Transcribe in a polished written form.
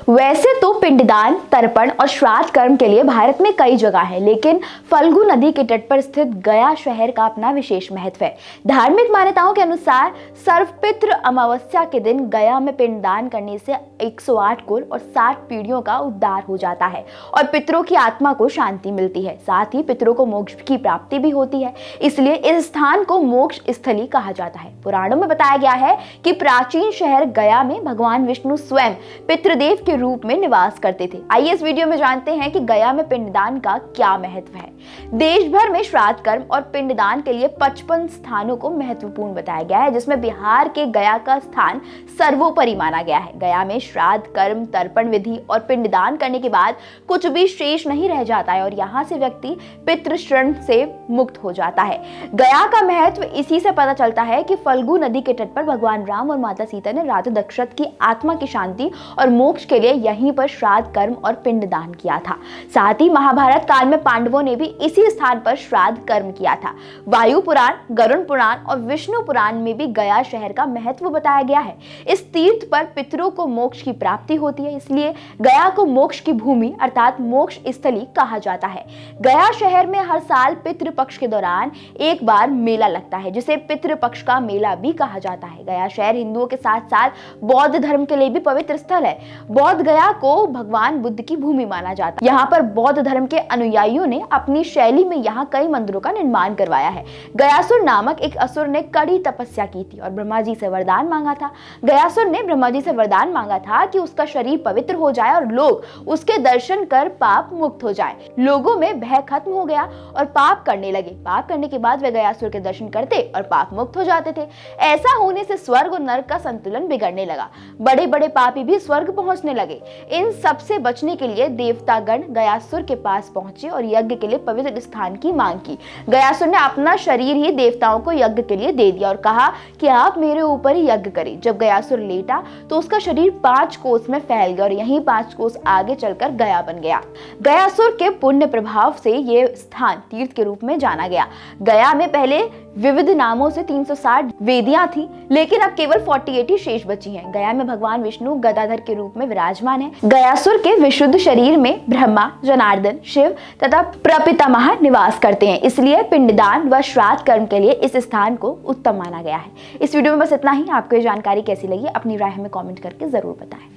वैसे तो पिंडदान, तर्पण और श्राद्ध कर्म के लिए भारत में कई जगह है, लेकिन फल्गु नदी के तट पर स्थित गया शहर का अपना विशेष महत्व है। धार्मिक मान्यताओं के अनुसार सर्वपितृ अमावस्या के दिन गया में पिंडदान करने से 108 कुल और 60 पीढ़ियों का उद्धार हो जाता है और पितरों की आत्मा को शांति मिलती है। साथ ही पितरों को मोक्ष की प्राप्ति भी होती है, इसलिए इस स्थान को मोक्ष स्थली कहा जाता है। पुराणों में बताया गया है कि प्राचीन शहर गया में भगवान विष्णु स्वयं पितृदेव के रूप में निवास करते थे। आइए इस वीडियो में जानते हैं कि गया में पिंडदान का क्या महत्व है। देश भर में श्राद्ध कर्म और पिंडदान के लिए 55 स्थानों को महत्वपूर्ण बताया गया है, जिसमें बिहार के गया का स्थान सर्वोपरि माना गया है। गया में श्राद्ध कर्म, तर्पण विधि और पिंडदान करने के बाद कुछ भी शेष नहीं रह जाता है और यहाँ से व्यक्ति पितृशरण से मुक्त हो जाता है। गया का महत्व इसी से पता चलता है कि फल्गु नदी के तट पर भगवान राम और माता सीता ने राजा दशरथ की आत्मा की शांति और मोक्ष के लिए यहीं पर श्राद्ध कर्म और पिंडदान किया था। साथ ही महाभारत काल में पांडवों ने भी इसी स्थान पर श्राद्ध कर्म किया था। वायु पुराण, गरुड़ पुराण और विष्णु पुराण में भी गया शहर का महत्व बताया गया है। इस तीर्थ पर पितरों को मोक्ष की प्राप्ति होती है, इसलिए गया को मोक्ष की भूमि अर्थात मोक्ष स्थली कहा जाता है। गया शहर में हर साल पितृपक्ष के दौरान एक बार मेला लगता है, जिसे पितृपक्ष का मेला भी कहा जाता है। गया शहर हिंदुओं के साथ साथ बौद्ध धर्म के लिए भी पवित्र स्थल है। बौद्ध गया को भगवान बुद्ध की भूमि माना जाता है। यहाँ पर बौद्ध धर्म के अनुयायियों ने अपनी शैली में यहाँ कई मंदिरों का निर्माण करवाया है। गयासुर नामक एक असुर ने कड़ी तपस्या की थी और ब्रह्मा जी से वरदान मांगा था। गयासुर ने ब्रह्मा जी से वरदान मांगा था कि उसका शरीर पवित्र हो जाए और लोग उसके दर्शन कर पाप मुक्त हो जाए। लोगों में भय खत्म हो गया और पाप करने लगे। पाप करने के बाद वे गयासुर के दर्शन करते और पाप मुक्त हो जाते थे। ऐसा होने से स्वर्ग और नरक का संतुलन बिगड़ने लगा। बड़े बड़े पापी भी स्वर्ग पहुंचने लगे। इन सब से बचने के लिए देवतागण गयासुर के पास पहुंचे और यज्ञ के लिए पवित्र स्थान की मांग की। गयासुर ने अपना शरीर ही देवताओं को यज्ञ के लिए दे दिया और कहा कि आप मेरे ऊपर ही यज्ञ करें। जब गयासुर लेटा तो उसका शरीर 5 कोस में फैल गया और यहीं 5 कोस आगे चलकर गया बन गया। गयासुर के पुण्य प्रभाव से ये स्थान तीर्थ के रूप में जाना गया। गया में पहले विविध नामों से 360 वेदियां थी, लेकिन अब केवल 48 शेष बची हैं। गया में भगवान विष्णु गदाधर के रूप में विराजमान है। गयासुर के विशुद्ध शरीर में ब्रह्मा, जनार्दन, शिव तथा प्रपितामह निवास करते हैं, इसलिए पिंडदान व श्राद्ध कर्म के लिए इस स्थान को उत्तम माना गया है। इस वीडियो में बस इतना ही। आपको ये जानकारी कैसी लगी अपनी राय हमें कमेंट करके जरूर बताएं।